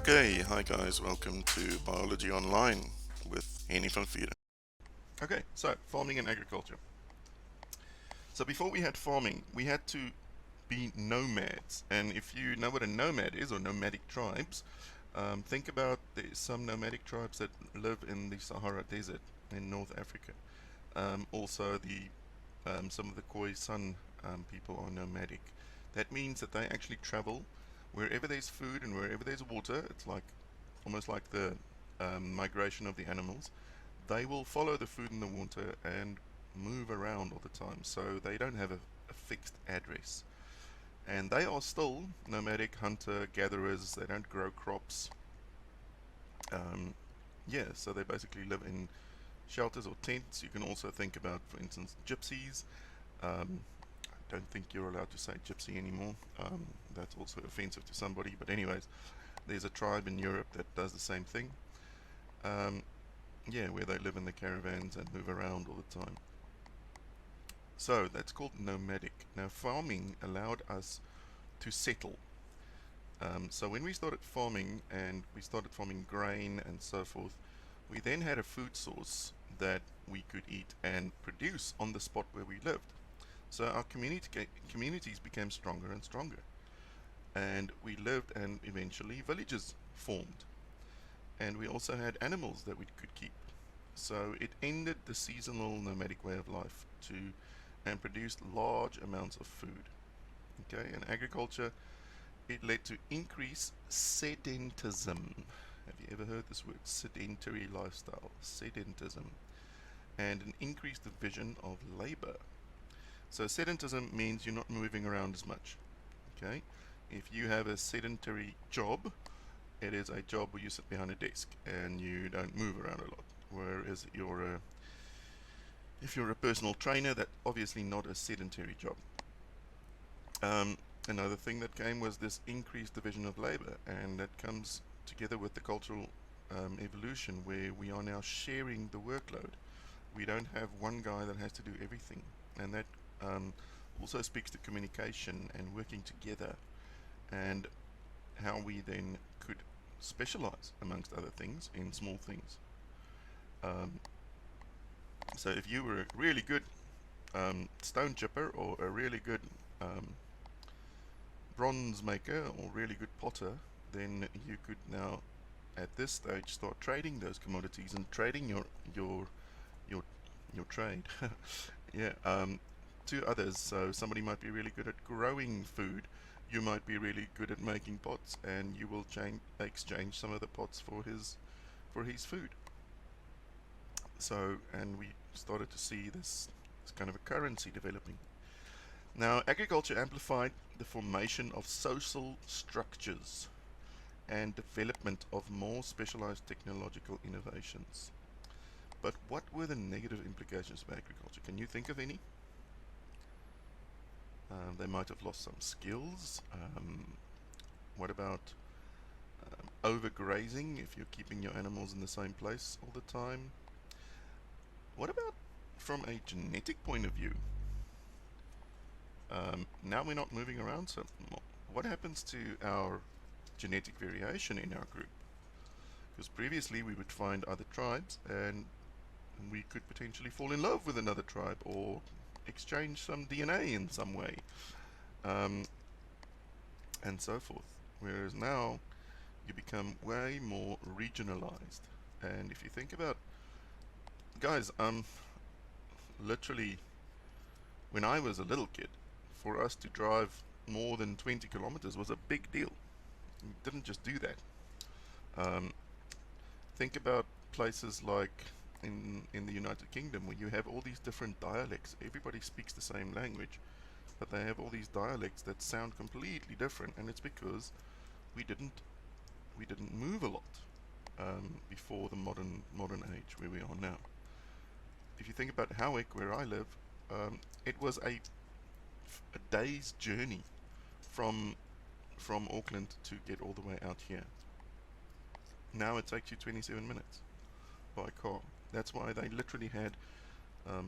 Okay, hi guys, welcome to Biology Online with Henny van Vieren. Okay, so farming and agriculture. So before we had farming, we had to be nomads. And if you know what a nomad is, or nomadic tribes, think about there's some nomadic tribes that live in the Sahara Desert in North Africa. Also, some of the Khoisan people are nomadic. That means that they actually travel wherever there's food and wherever there's water. It's like almost like the migration of the animals. They will follow the food and the water and move around all the time, so they don't have a fixed address. And they are still nomadic hunter gatherers. They don't grow crops. Yeah, so they basically live in shelters or tents. You can also think about, for instance, gypsies. I don't think you're allowed to say gypsy anymore. That's also offensive to somebody. But anyways, there's a tribe in Europe that does the same thing. Yeah, where they live in the caravans and move around all the time. So that's called nomadic. Now farming allowed us to settle. So when we started farming, and we started farming grain and so forth, we then had a food source that we could eat and produce on the spot where we lived. So our communities became stronger and stronger. And we lived, and eventually villages formed. And we also had animals that we could keep. So it ended the seasonal nomadic way of life and produced large amounts of food. Okay, and agriculture, it led to increased sedentism. Have you ever heard this word? Sedentary lifestyle, sedentism, and an increased division of labor. So sedentism means you're not moving around as much. Okay, if you have a sedentary job, it is a job where you sit behind a desk and you don't move around a lot. Whereas if you're a personal trainer, that's obviously not a sedentary job. Another thing that came was this increased division of labor, and that comes together with the cultural evolution, where we are now sharing the workload. We don't have one guy that has to do everything, and that also speaks to communication and working together, and how we then could specialize, amongst other things, in small things. So if you were a really good stone chipper, or a really good bronze maker, or really good potter, then you could now at this stage start trading those commodities and trading your trade yeah, to others. So somebody might be really good at growing food, you might be really good at making pots, and you will exchange some of the pots for his food. So, and we started to see this kind of a currency developing. Now, agriculture amplified the formation of social structures and development of more specialized technological innovations. But what were the negative implications of agriculture? Can you think of any? They might have lost some skills. What about overgrazing, if you're keeping your animals in the same place all the time? What about from a genetic point of view? Now we're not moving around, so what happens to our genetic variation in our group? Because previously we would find other tribes, and we could potentially fall in love with another tribe, or exchange some DNA in some way, and so forth. Whereas now you become way more regionalized. And if you think about, guys, literally, when I was a little kid, for us to drive more than 20 kilometers was a big deal. We didn't just do that. Think about places like in the United Kingdom, where you have all these different dialects. Everybody speaks the same language, but they have all these dialects that sound completely different, and it's because we didn't move a lot before the modern age where we are now. If you think about Howick, where I live, it was a day's journey from Auckland to get all the way out here. Now it takes you 27 minutes by car. That's why they literally had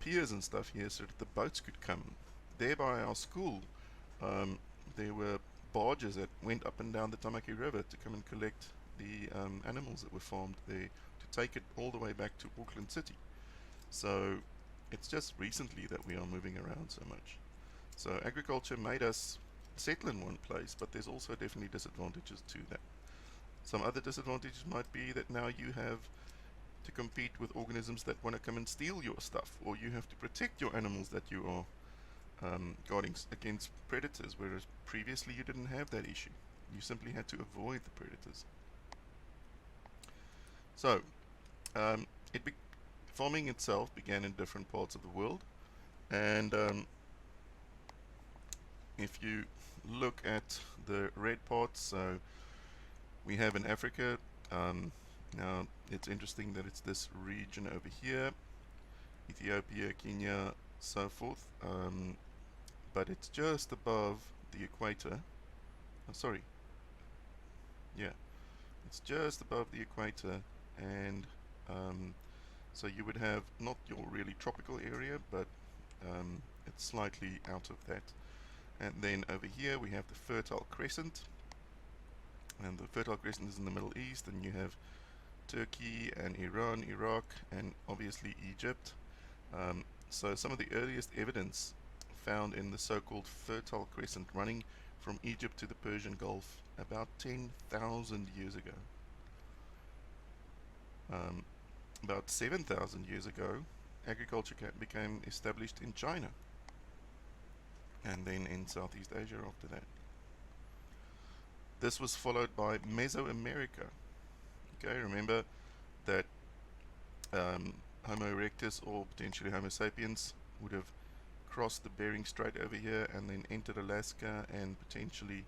piers and stuff here so that the boats could come. There by our school, there were barges that went up and down the Tamaki River to come and collect the animals that were farmed there to take it all the way back to Auckland City. So it's just recently that we are moving around so much. So agriculture made us settle in one place, but there's also definitely disadvantages to that. Some other disadvantages might be that now you have to compete with organisms that want to come and steal your stuff, or you have to protect your animals that you are guarding against predators, whereas previously you didn't have that issue. You simply had to avoid the predators. So, um, it farming itself began in different parts of the world, and if you look at the red parts, so we have in Africa, now it's interesting that it's this region over here, Ethiopia, Kenya, so forth, but it's just above the equator. Oh, sorry, yeah, it's just above the equator, and so you would have not your really tropical area, but it's slightly out of that. And then over here we have the Fertile Crescent, and the Fertile Crescent is in the Middle East, and you have Turkey and Iran, Iraq, and obviously Egypt. So some of the earliest evidence found in the so-called Fertile Crescent running from Egypt to the Persian Gulf about 10,000 years ago. About 7,000 years ago, agriculture became established in China, and then in Southeast Asia after that. This was followed by Mesoamerica. Okay, remember that Homo erectus, or potentially Homo sapiens, would have crossed the Bering Strait over here and then entered Alaska and potentially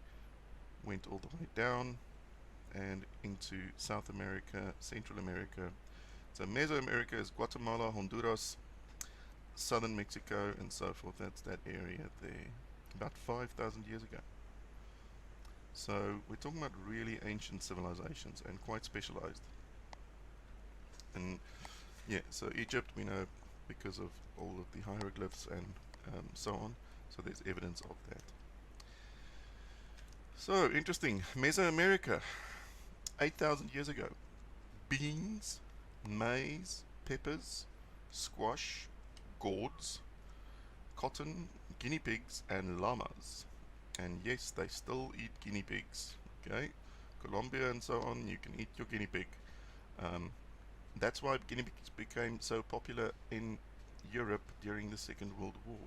went all the way down and into South America, Central America. So Mesoamerica is Guatemala, Honduras, southern Mexico, and so forth. That's that area there, about 5,000 years ago. So we're talking about really ancient civilizations and quite specialized. And yeah, so Egypt we know because of all of the hieroglyphs and so on. So there's evidence of that. So interesting, Mesoamerica, 8,000 years ago. Beans, maize, peppers, squash, gourds, cotton, guinea pigs, and llamas. And yes, they still eat guinea pigs. Okay, Colombia and so on, you can eat your guinea pig. That's why guinea pigs became so popular in Europe during the Second World War.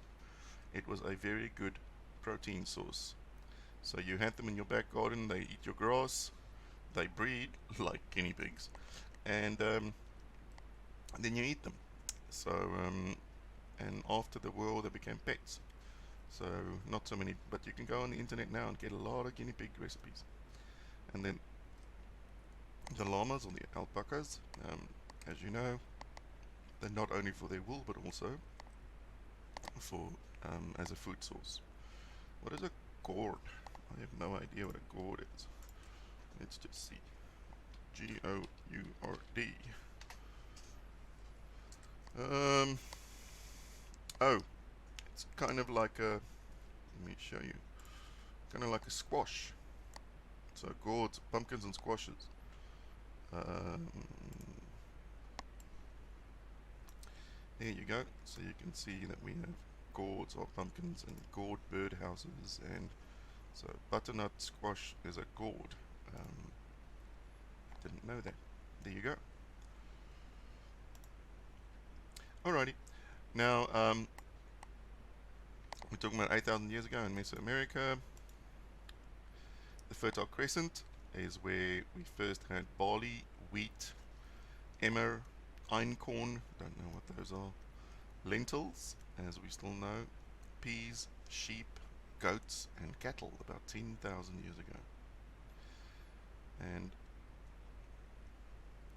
It was a very good protein source. So you had them in your back garden, they eat your grass, they breed like guinea pigs, and then you eat them. So, and after the war they became pets. So not so many, but you can go on the internet now and get a lot of guinea pig recipes. And then the llamas or the alpacas, as you know, they're not only for their wool but also for as a food source. What is a gourd? I have no idea what a gourd is. Let's just see. G-O-U-R-D. Oh, it's kind of like a, let me show you, kind of like a squash. So gourds, pumpkins and squashes. There you go. So you can see that we have gourds or pumpkins and gourd birdhouses, and so butternut squash is a gourd. Didn't know that. There you go. Alrighty. Now, we're talking about 8,000 years ago in Mesoamerica. The Fertile Crescent is where we first had barley, wheat, emmer, einkorn, don't know what those are, lentils, as we still know, peas, sheep, goats, and cattle about 10,000 years ago. And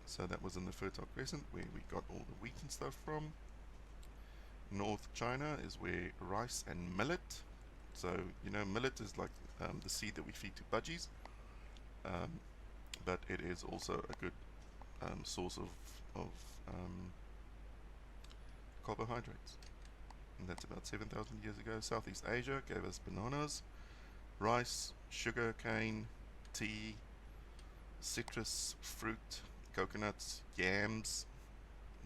so that was in the Fertile Crescent where we got all the wheat and stuff from. North China is where rice and millet, so you know millet is like the seed that we feed to budgies, but it is also a good source of carbohydrates. And that's about 7,000 years ago. Southeast Asia gave us bananas, rice, sugar cane, tea, citrus fruit, coconuts, yams,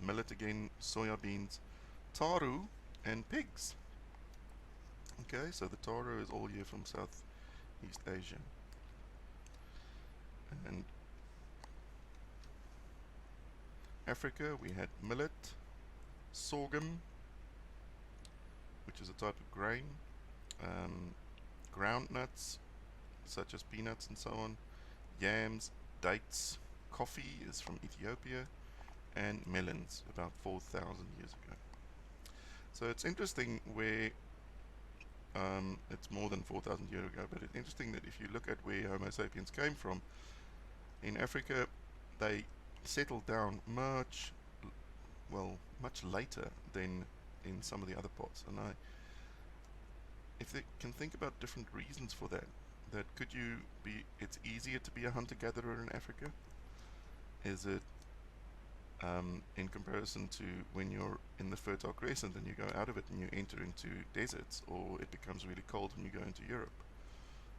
millet again, soya beans, taru, and pigs. Okay, so the taru is all here from Southeast Asia. And Africa, we had millet, sorghum, which is a type of grain, ground nuts, such as peanuts and so on, yams, dates, coffee is from Ethiopia, and melons about 4,000 years ago. So it's interesting where it's more than 4,000 years ago, but it's interesting that if you look at where Homo sapiens came from, in Africa they settled down much later than in some of the other parts. And if they can think about different reasons for that, it's easier to be a hunter-gatherer in Africa? Is it in comparison to when you're in the Fertile Crescent and you go out of it and you enter into deserts, or it becomes really cold when you go into Europe?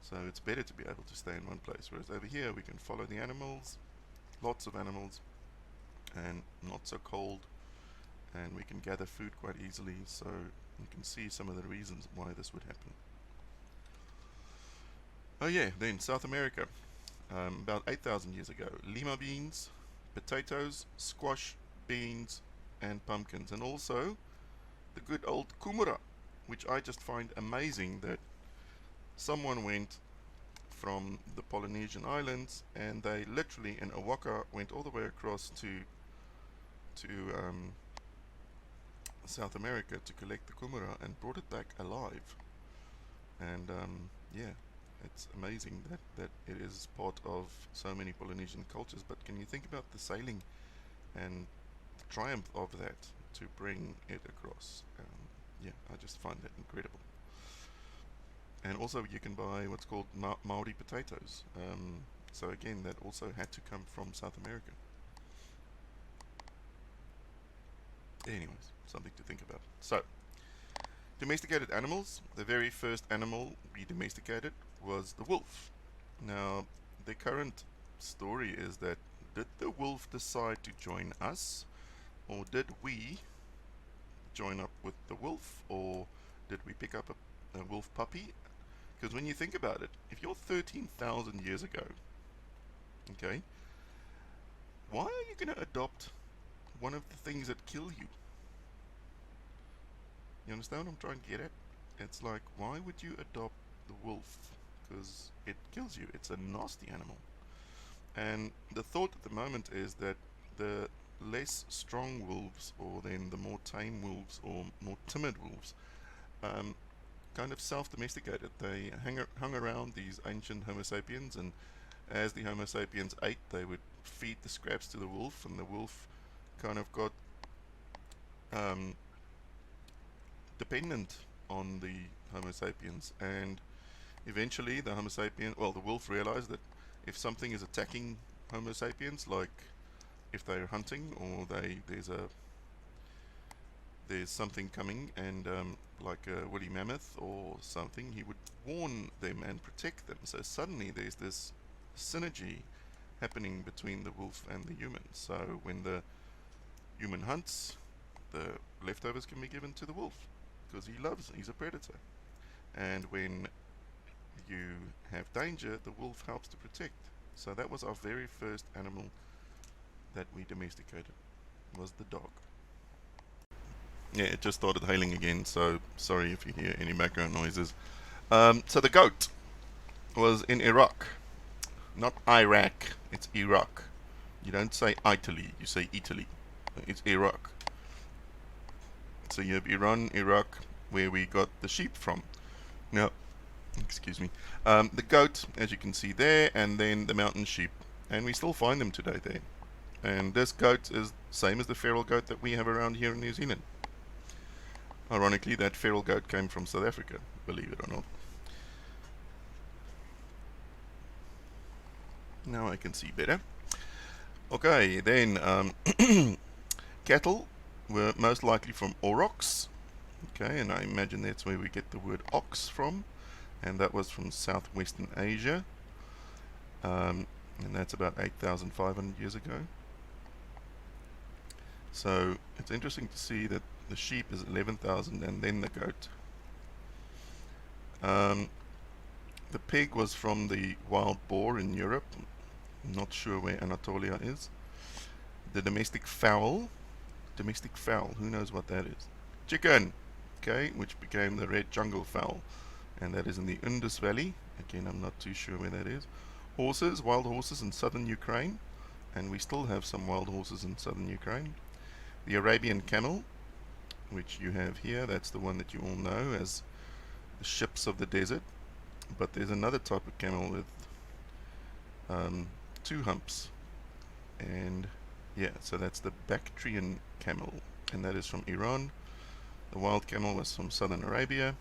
So it's better to be able to stay in one place, whereas over here we can follow the animals, lots of animals, and not so cold, and we can gather food quite easily, so you can see some of the reasons why this would happen. Oh yeah, then South America, about 8,000 years ago, lima beans, potatoes, squash, beans, and pumpkins, and also the good old kumara, which I just find amazing that someone went from the Polynesian islands and they literally in a waka went all the way across to South America to collect the kumara and brought it back alive. And yeah, it's amazing that it is part of so many Polynesian cultures. But can you think about the sailing and the triumph of that to bring it across? Yeah, I just find that incredible. And also you can buy what's called Maori potatoes. So again, that also had to come from South America. Anyways, something to think about. So, domesticated animals. The very first animal we domesticated was the wolf. Now, the current story is that did the wolf decide to join us, or did we join up with the wolf, or did we pick up a wolf puppy? Because when you think about it, if you're 13,000 years ago, okay, why are you going to adopt one of the things that kill you? You understand what I'm trying to get at? It's like, why would you adopt the wolf? Because it kills you. It's a nasty animal. And the thought at the moment is that the less strong wolves, or then the more tame wolves, or more timid wolves, kind of self-domesticated. They hung around these ancient Homo sapiens, and as the Homo sapiens ate, they would feed the scraps to the wolf, and the wolf kind of got dependent on the Homo sapiens, and eventually the wolf realized that if something is attacking Homo sapiens, like if they're hunting or there's something coming, and like a woolly mammoth or something, he would warn them and protect them. So suddenly there's this synergy happening between the wolf and the human. So when the human hunts, the leftovers can be given to the wolf, because he's a predator. And when you have danger, the wolf helps to protect. So that was our very first animal that we domesticated, was the dog. Yeah, it just started hailing again, so sorry if you hear any background noises. So the goat was in Iraq. Not Iraq, it's Iraq. You don't say Italy, you say Italy. It's Iraq. So you have Iran, Iraq, where we got the sheep from. Now, excuse me. The goat, as you can see there, and then the mountain sheep. And we still find them today there. And this goat is same as the feral goat that we have around here in New Zealand. Ironically, that feral goat came from South Africa, believe it or not. Now I can see better. Okay, then cattle were most likely from aurochs. Okay, and I imagine that's where we get the word ox from, and that was from southwestern Asia. and that's about 8,500 years ago. So it's interesting to see that the sheep is 11,000 and then the goat. The pig was from the wild boar in Europe. I'm not sure where Anatolia is. The domestic fowl, who knows what that is? Chicken, okay, which became the red jungle fowl, and that is in the Indus Valley. Again, I'm not too sure where that is. Horses, wild horses in southern Ukraine, and we still have some wild horses in southern Ukraine. The Arabian camel, which you have here, that's the one that you all know as the ships of the desert. But there's another type of camel with 2 humps, and yeah, so that's the Bactrian camel, and that is from Iran. The wild camel was from southern Arabia.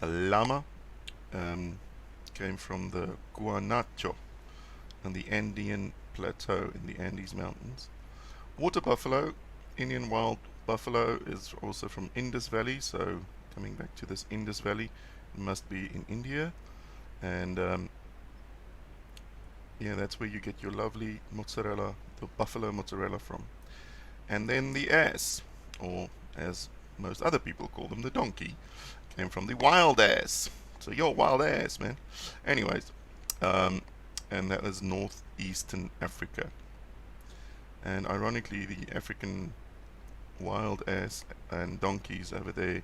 A llama came from the Guanacho on the Andean plateau in the Andes Mountains. Water buffalo, Indian wild buffalo, is also from Indus Valley, so coming back to this Indus Valley, it must be in India, and yeah, that's where you get your lovely mozzarella, the buffalo mozzarella, from. And then the ass, or as most other people call them, the donkey, came from the wild ass. So you're wild ass, man. Anyways, and that was northeastern Africa. And ironically, the African wild ass and donkeys over there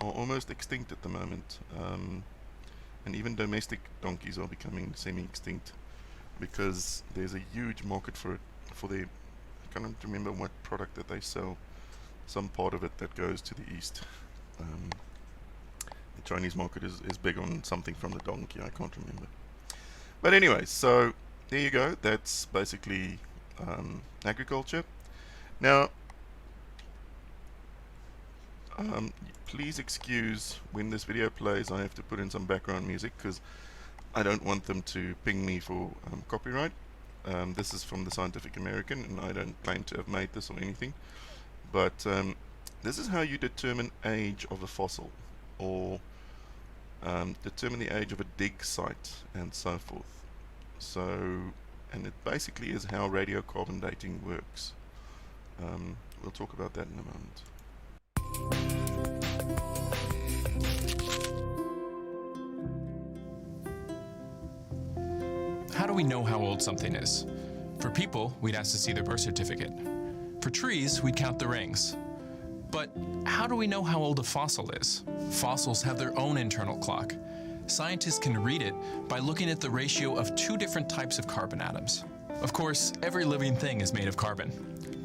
are almost extinct at the moment. And even domestic donkeys are becoming semi-extinct because there's a huge market for it, for their, I can't remember what product that they sell, some part of it that goes to the east. The Chinese market is big on something from the donkey, I can't remember. But anyway, so there you go, that's basically agriculture. Now, please excuse when this video plays, I have to put in some background music because I don't want them to ping me for copyright. This is from the Scientific American, and I don't claim to have made this or anything. But this is how you determine age of a fossil, or determine the age of a dig site, and so forth. So, and it basically is how radiocarbon dating works. We'll talk about that in a moment. How do we know how old something is? For people, we'd ask to see their birth certificate. For trees, we'd count the rings. But how do we know how old a fossil is? Fossils have their own internal clock. Scientists can read it by looking at the ratio of 2 different types of carbon atoms. Of course, every living thing is made of carbon.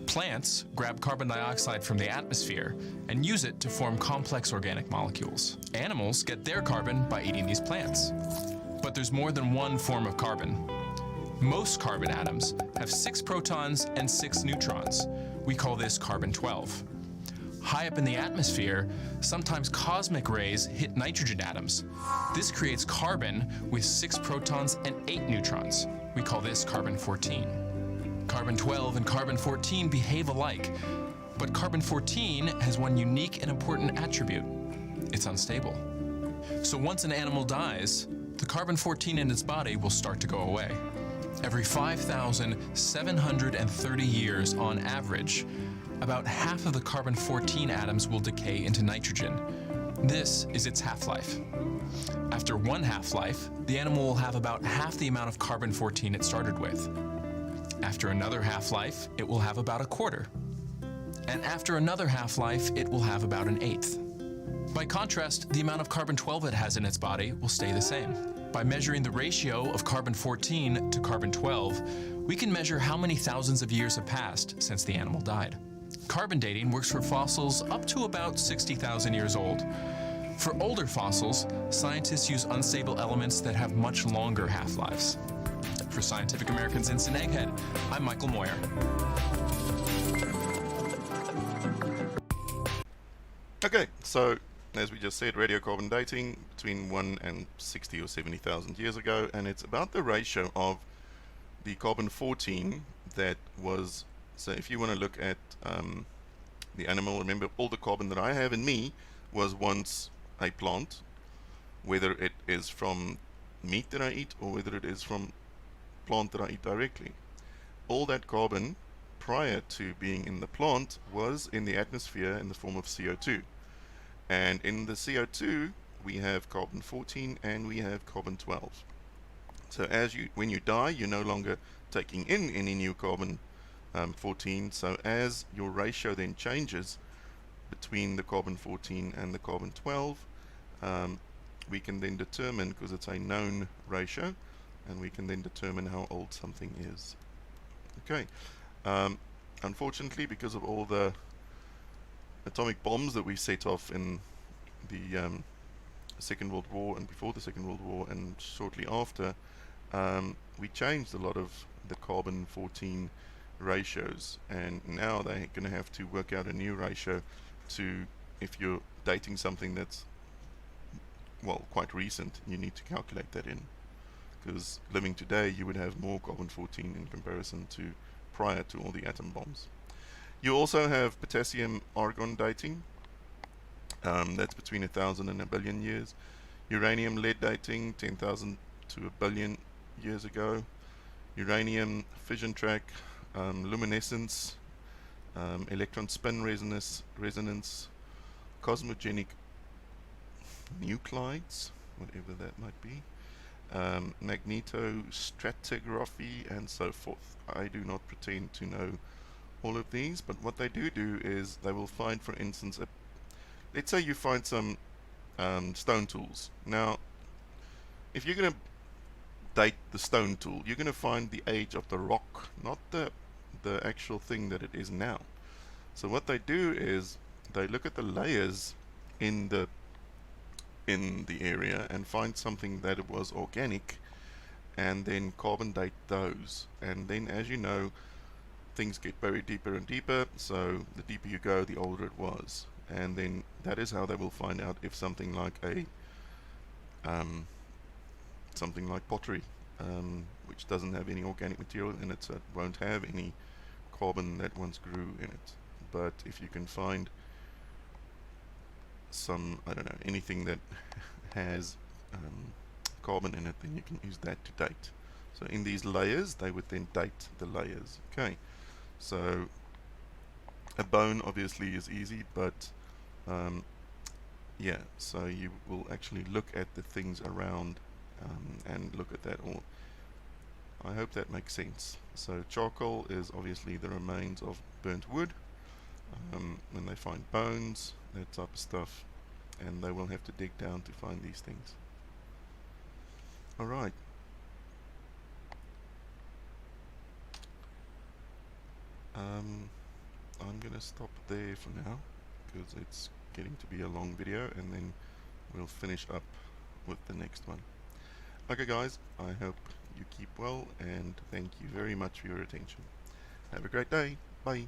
Plants grab carbon dioxide from the atmosphere and use it to form complex organic molecules. Animals get their carbon by eating these plants. But there's more than one form of carbon. Most carbon atoms have 6 protons and 6 neutrons. We call this carbon-12. High up in the atmosphere, sometimes cosmic rays hit nitrogen atoms. This creates carbon with 6 protons and 8 neutrons. We call this carbon-14. Carbon-12 and carbon-14 behave alike, but carbon-14 has one unique and important attribute. It's unstable. So once an animal dies, the carbon-14 in its body will start to go away. Every 5,730 years on average, about half of the carbon-14 atoms will decay into nitrogen. This is its half-life. After one half-life, the animal will have about half the amount of carbon-14 it started with. After another half-life, it will have about a quarter. And after another half-life, it will have about an eighth. By contrast, the amount of carbon-12 it has in its body will stay the same. By measuring the ratio of carbon-14 to carbon-12, we can measure how many thousands of years have passed since the animal died. Carbon dating works for fossils up to about 60,000 years old. For older fossils, scientists use unstable elements that have much longer half-lives. For Scientific American's Instant Egghead, I'm Michael Moyer. Okay, so as we just said, radiocarbon dating between 1 and 60 or 70,000 years ago, and it's about the ratio of the carbon-14 that was, so if you want to look at the animal, remember all the carbon that I have in me was once a plant, whether it is from meat that I eat or whether it is from plant that I eat directly. All that carbon prior to being in the plant was in the atmosphere in the form of CO2. And in the CO2, we have carbon 14 and we have carbon 12. So when you die, you're no longer taking in any new carbon 14. So as your ratio then changes between the carbon 14 and the carbon 12, we can then determine, because it's a known ratio, and we can then determine how old something is. Okay. Unfortunately, because of all the atomic bombs that we set off in the Second World War and before the Second World War and shortly after, we changed a lot of the carbon 14 ratios, and now they're going to have to work out a new ratio to, if you're dating something that's, well, quite recent, you need to calculate that in, because living today you would have more carbon 14 in comparison to prior to all the atom bombs. You also have potassium argon dating, that's between 1,000 and a billion years. Uranium lead dating, 10,000 to a billion years ago. Uranium fission track, luminescence, electron spin resonance, cosmogenic nuclides, whatever that might be, magnetostratigraphy, and so forth. I do not pretend to know all of these, but what they do is they will find, for instance, let's say you find some stone tools. Now, if you're going to date the stone tool, you're going to find the age of the rock, not the actual thing that it is now. So what they do is they look at the layers in the area and find something that it was organic, and then carbon date those. And then, as you know, things get buried deeper and deeper, so the deeper you go, the older it was. And then that is how they will find out if something like something like pottery, which doesn't have any organic material in it, so it won't have any carbon that once grew in it. But if you can find some, I don't know, anything that has carbon in it, then you can use that to date. So in these layers, they would then date the layers. Okay, so a bone obviously is easy, but yeah, so you will actually look at the things around and look at that all. I hope that makes sense. So charcoal is obviously the remains of burnt wood. When they find bones, that type of stuff, and they will have to dig down to find these things. Alright. I'm gonna stop there for now, because it's getting to be a long video, and then we'll finish up with the next one. Okay guys, I hope you keep well, and thank you very much for your attention. Have a great day. Bye.